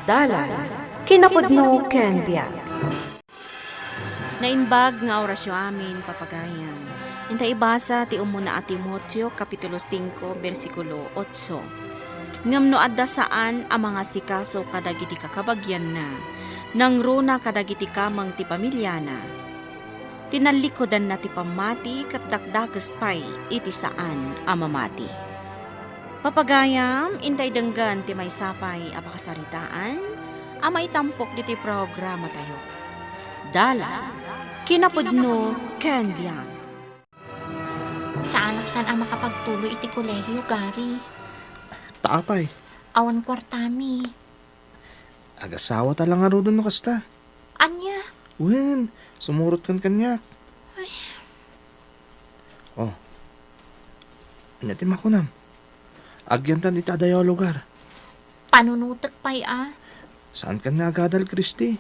Dalan, kinapudno ken biag. Nainbag nga orasyon amin, papagayan. Inta ibasa ti umuna at Timoteo, Kapitulo 5, versikulo 8. Ngamno adda saan ang mga sikaso kadagiti kakabagyan na, nang runa kadagiti kamang ti pamilya na. Tinalikodan na ti pamati kat dakdakas pay iti saan ang mamati. Papagayam, intay denggan ti may sapay apakasaritaan, ang maitampok diti programa tayo. Dala, kinapudno ken biag. Saan aksan ang makapagtuloy iti kolehiyo, Gary? Taapay, Awan kwartami. agasawa talang nga rodon no kasta. Anya? Wen, sumurot kan kanyak. Oh, anatim ako nam. Agyantan iti adayaw lugar. Panunutek pa'y Saan ka na agadal, Kristi?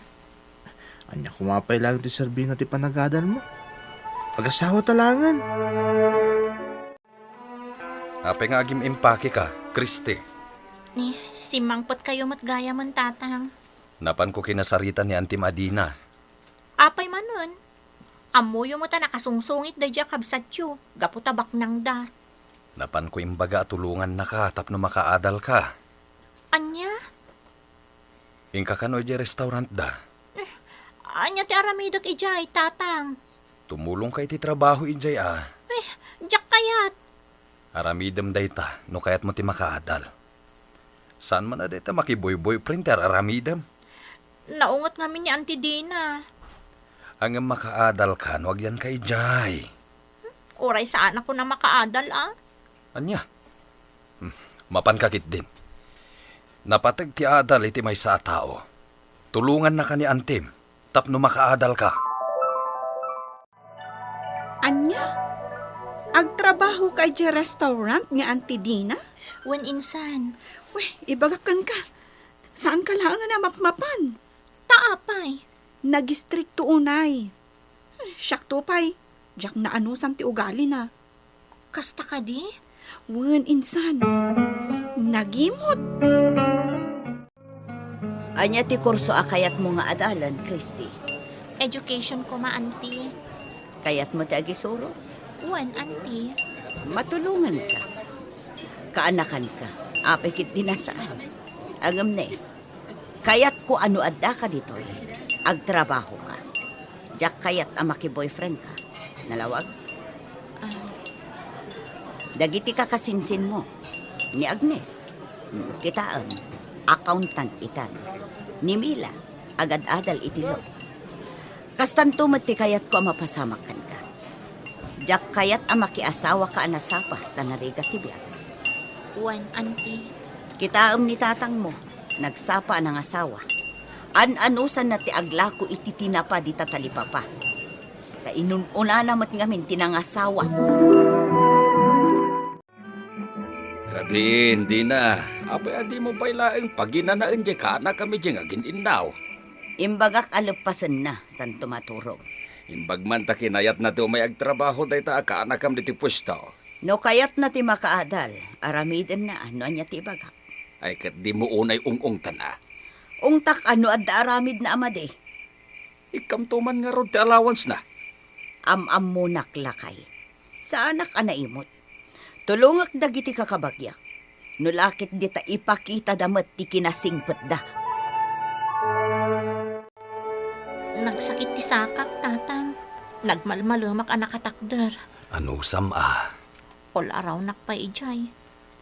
Anya kumapay lang ti serbi na ti panagadal mo. Agasawa talangan. Apay nga agim impake ka, Kristi. Ni, simangpot kayo matgaya man tatang. Napan ko kinasarita ni Auntie Madina. Apay manon. Amuyo mo ta nakasungsungit da dya kabsatyo. Gaputabak nang da. Napan ko imbaga tulungan na ka tapno makaadal ka. Anya? Ingka ka no iti restaurant da. Anya ti aramidok ijay, tatang. Tumulong ka iti trabaho ijay Diyak kayat. Aramidem dayta no kayat mo ti makaadal. Saan man na dayta makiboy-boyfriend ter aramidem? Naungot nga ni Auntie Dina. Ang makaadal ka no agyan ka ijay. Oray saan ako na makaadal Anya? Mapankakit din. Napatag ti adal iti may sa tao. Tulungan na ka ni Antim, tapno makaadal ka. Anya? Agtrabaho kay di restaurant nga Auntie Dina? When insan. Weh, ibagakan ka. Saan ka lang nga mapmapan? Taapay. Nagistrikto unay. Siyak to pay. Diyak na anusan ti ugali na. Kasta ka di? Wen insan. Nagimot. Anya ti kurso akayat mo nga adalan, Kristi. Education ko Auntie. Kayat mo ti agisuro. Wan, Auntie. Matulungan ka. Kaanakan ka. Apay kit dinasaan. Agam na kayat ko ano adda ka dito agtrabaho ka. Diyak kayat ang maki-boyfriend ka. Nalawag? Dagiti ka kasinsin mo. Ni Agnes. Kitaan. Accountant itan. Ni Mila. Agad-adal itilo. Kastanto ti kayat ko ang mapasamakan ka. Diyak kayat ang makiasawa ka anasapa tanariga tibiyag. Wan, Auntie. Kitaam ni tatang mo. Nagsapa ng asawa. An-anusan na ti aglako iti tinapa di tatalipapa. Kainununa namat ngamin tinangasawa. Grabe, hindi na. Apay adi mo pailaeng paginanaan di ka na kami di nga gininaw. Imbagak alapasan na san tumaturo. Imbag man ta kinayat na to may agtrabaho day ta ka na kam di ti pwesto. No kayat na ti makaadal, aramiden na ano anya ti ibagak. Ay kat di mo unay ung-ung tana. Ungtak ano adda aramid na amade. Ikam to man nga ron ti allowance na. Am-am mo naklakay. Sa anak anaimot. Tulungak dagiti kakabagyak. Nulakit di ta ipakita damat ti kinasingpet da. Nagsakit ti sakak, tatang. Nagmalmalumak ang nakatakder. Ano sam All araw nakpay ijay.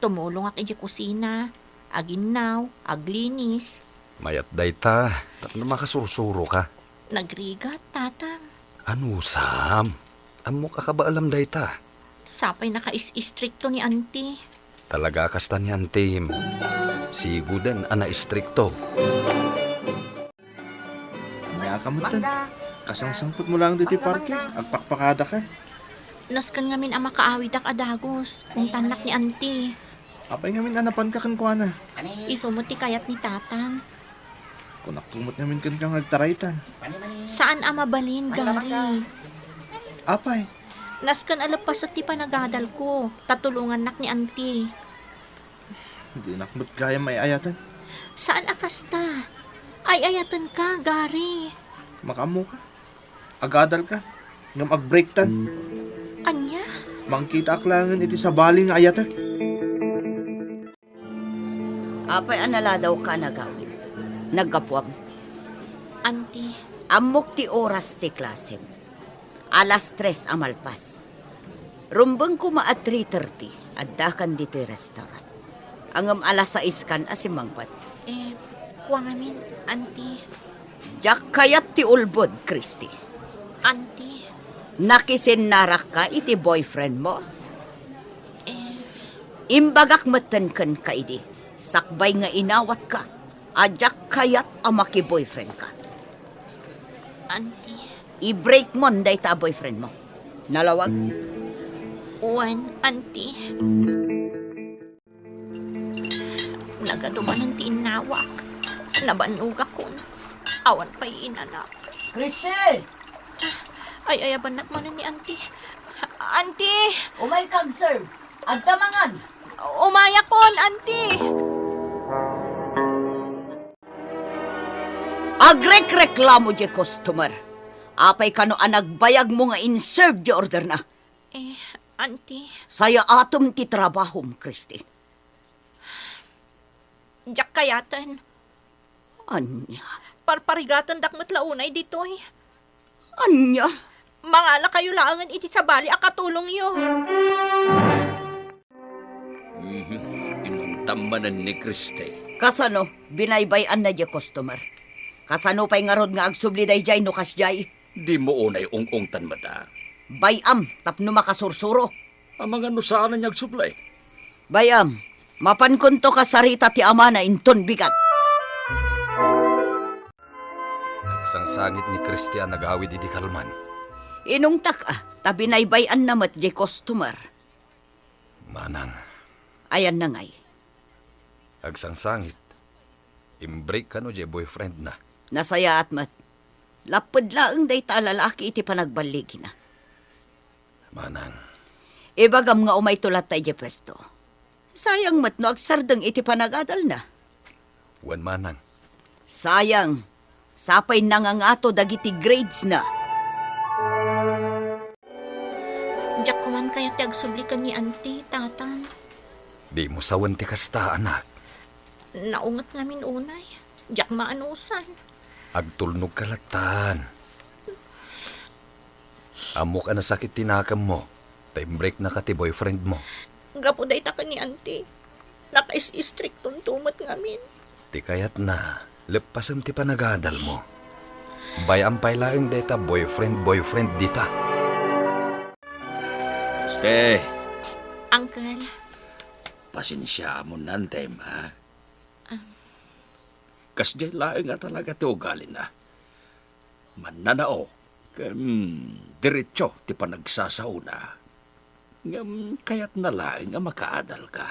Tumulong ak iji kusina. Aginaw, aglinis. Mayat dayta, tapno makasusuro ka. Nagrigat, tatang. Ano sam? Amo ka ba alam dayta? Sapay naka-is-istrikto ni Auntie. Talaga kasta ni Antim. Sigo din, ana istrikto. Maya kamutan. Kasang-sangpot mo lang dito parke. Agpakpakada ka. Naskan ngamin ang makaawid ak adagos. Kung tanak ni Auntie. Apay ngamin anapan ka kankwana. Isumuti kayat ni tatang. Kunak tumot ngamin kan kang agtaraytan. Saan ang mabalin, Gary? Apay, Naskan alapas at ti panagadal ko. Tatulungan nak ni Auntie. hindi nakmut kaya may ayatan. Saan akasta? Ay ayatan ka, Gary. Makamo ka. Agadal ka. Ngam ag-break tan. Anya? Mangkita aklangan iti sa baling nga ayatak. Apay anala daw ka nagawin. Naggapuam. Auntie, Amok ti oras ti klasem. Alas 3 amalpas. Rumbang kuma at 3:30 at dakan dito restaurant. Angam alas 6 kan asimangpat. kuwang amin, auntie. Jak kayat ti ulbod, Christy. Auntie, Nakisin narak ka iti boyfriend mo? Imbagak matenken ka idi. Sakbay nga inawat ka. Ajak kayat amaki boyfriend ka. auntie. I-break mo nday ta boyfriend mo. Nalawag? Uwan, auntie. Nagaduman ng tinawak. Nabanug ako na. Awan pa'y inanak. Christy! Ay, ayabanat mo na ni auntie. Auntie! Umay kag sir. Agtamangan. Umaya kon, auntie! Agrek-reklamo di customer. Apay kano anagbayag mo nga in-serve di order na. Auntie, Saya atom ti trabahom, Christy. jak kayatan. Anya? Parparigatan dakmat launay ditoy. Anya? Mangala kayo laangan iti sa bali akatulong yo. Inungtamanan ni Kriste. Kasano, binaybayan na di customer. Kasano pa'y nga rod nga agsubli day jay no kasjay. Di mo unay ung-ungtan mata. Bayam, tapno makasursuro. Ang mga nusaan niyag suplay. Bayam, mapankunto ka sarita ti ama na inton bigat. Nagsangsangit ni Christian nagawid iti kalman. Inungtak tabi naybayan na mat di customer. Manang, Ayan na ngay. agsangsangit. Imbreak ka no, boyfriend na. Nasaya at mat. Lapad laang day ta lalaki iti panagbaligi na. Manang, Ibagam nga umay tulat tayo di pwesto. Sayang mat no agsardeng iti panagadal na. wan manang. Sayang, sapay nangangato dagiti grades na. Jak kuman kaya tagsublikan ni auntie, tatang. Di mo sawan ti kasta, anak. Naungat ngamin unay. Jak maanusan. Agtulnog kalatan. Amo ka na sakit tinakam mo. Time break na ka ti boyfriend mo. Gapuday ta ka ni auntie. Nakais-istricton tumat ngamin. Ti kayat na, lepasam ti panagadal mo. Bayampay laing deta boyfriend dita. Kriste, Uncle, pasensya mo nantem, ha? Kasjay laing nga talaga ti ugali na. Mananao, diretso ti panagsasauna. Kaya't na laing nga makaadal ka.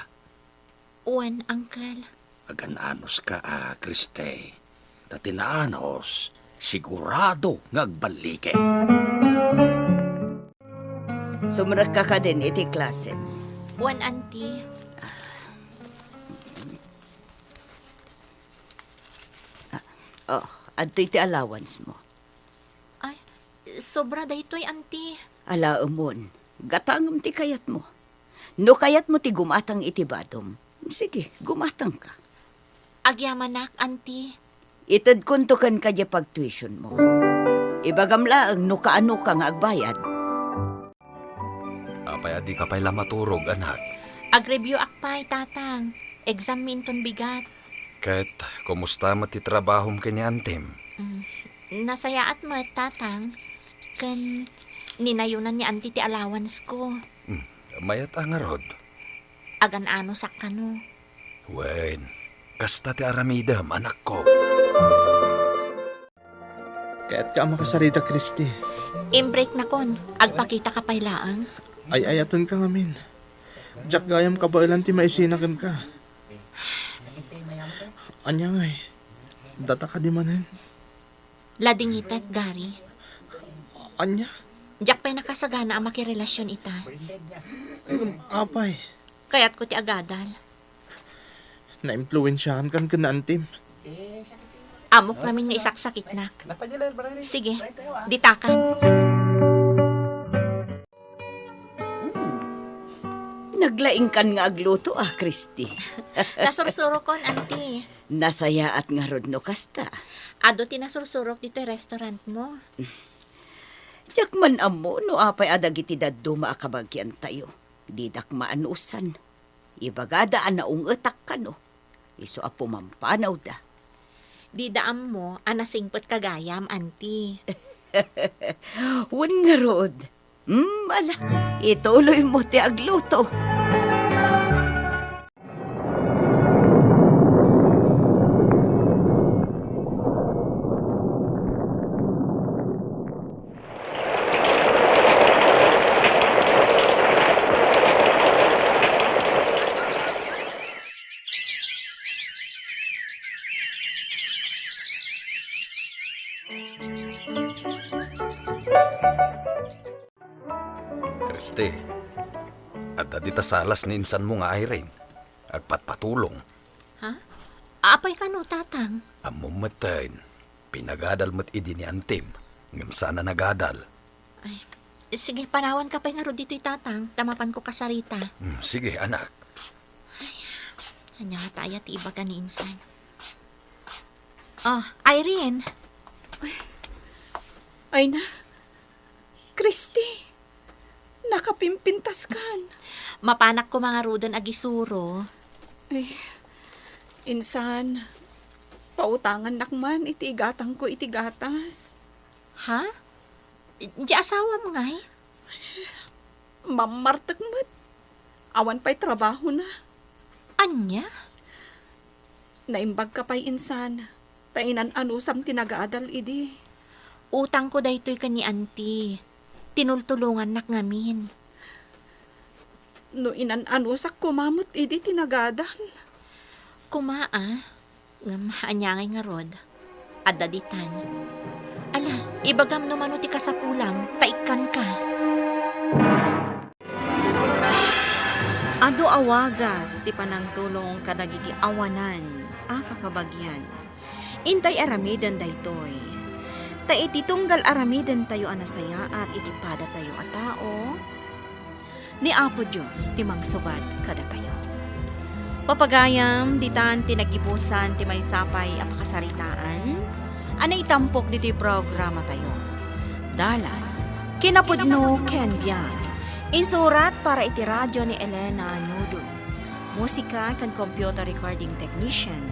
uwan, Uncle. Agananos ka, Kriste. Tatinaanos, sigurado ngagbalike. Sumrag ka din iti klase. Uwan, auntie. Oh, adto iti allowance mo. Ay, sobra daytoy, auntie. Alaamon, gatangam ti kayat mo. No kayat mo ti gumatang iti badom. Sige, gumatang ka. Agyamanak, auntie. Itad kuntukan ka di pag-tuition mo. Ibagam laang no kaano ka nga agbayad. Apay adi ka pa'y lamaturog, anak. Agreview akpay, tatang. Exam minton bigat. Kahit kumusta mo ti trabahom kanya antem. Nasaya at mat, tatang. Kan ninayunan ni auntie ti allowance ko. Mayat ang arod. Agan-ano sakano. Wen, kasta ti aramidam, anak ko. Kaya't ka makasarita, Christy. Imbreak na kon. Agpakita ka pa'y laang. Ay ayaton ka ngamin. Jak gayam ka ba ilan ti maisinakan ka. Anya ngay. Data ka di manen. Ladingitek, Gary. Anya? Jak pa'y nakasagana ang makirelasyon ita. Apay. Kaya't ko ti agadal. Na-impluensyahan kan ka na Antim. Amok namin nga isaksakit nak. Sige, ditakan. Naglaing kan nga agluto Christy. Nasursuro kon, auntie. Nasaya at nga rod no kasta. Ado tinasursurok dito yung restaurant mo. Yak man amo no apay adagiti daddo maakabagyan tayo. Didak maanusan. Ibagada anaong etak ka no. Iso apo mampanaw da. Di daam mo, anasingpot kagayam, auntie. Wan nga rod. Ala, ituloy mo ti agluto. Kriste, at dita salas ni insan mo nga Irene. Agpatpatulong. Ha? Apay ka no, tatang? Among matayin, pinagadal mo't idi ni Antim. Ngam sana nagadal. Sige, panawan ka pa nga ro dito tatang. Tamapan ko kasarita. Sige, anak. Hanya nga tayo ti iba ka ni insan. Oh, Irene. Ay na, Christy, nakapimpintas kan. Mapanak ko mga rudan agisuro. Ay, insan, pautangan nakman, itigatang ko itigatas. Ha? Di asawa mo nga eh. Mamartak mat. Awan pa'y trabaho na. Anya? Naimbag ka pa'y insan. Tainan anusam tinagaadal idi. Utang ko daytoy ka ni auntie. Tinultulungan nak ngamin. No inan anusak kumamot idi tinagadal. Kumaa. Anyangay nga rod. Adaditan. Ala, ibagam no manuti ka sa pulang. Taikan ka. Ado awagas ti panang tulong kadagiti awanan kakabagyan. Intay aramidan daytoy. Ta iti tunggal aramidan tayo anasaya at itipada tayo a tao. Ni Apo Diyos ti mangsubad kada tayo. Papagayam ditan tinagibusan ti may sapay apakasaritaan. Anay tampok diti programa tayo. Dalan, kinapudno Ken Biag. Insurat para iti radyo ni Elena Nudo. Musika kan computer recording technician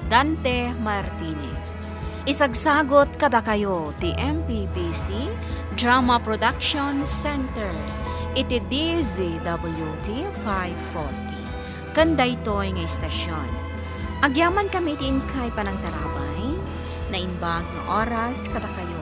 Dante Martinez. Isagsagot kada kayo ti MPBC Drama Production Center iti DZWT 540. Kanda ito'y nga istasyon. Agyaman kami ti inkay panang tarabay na inbag nga oras kada kayo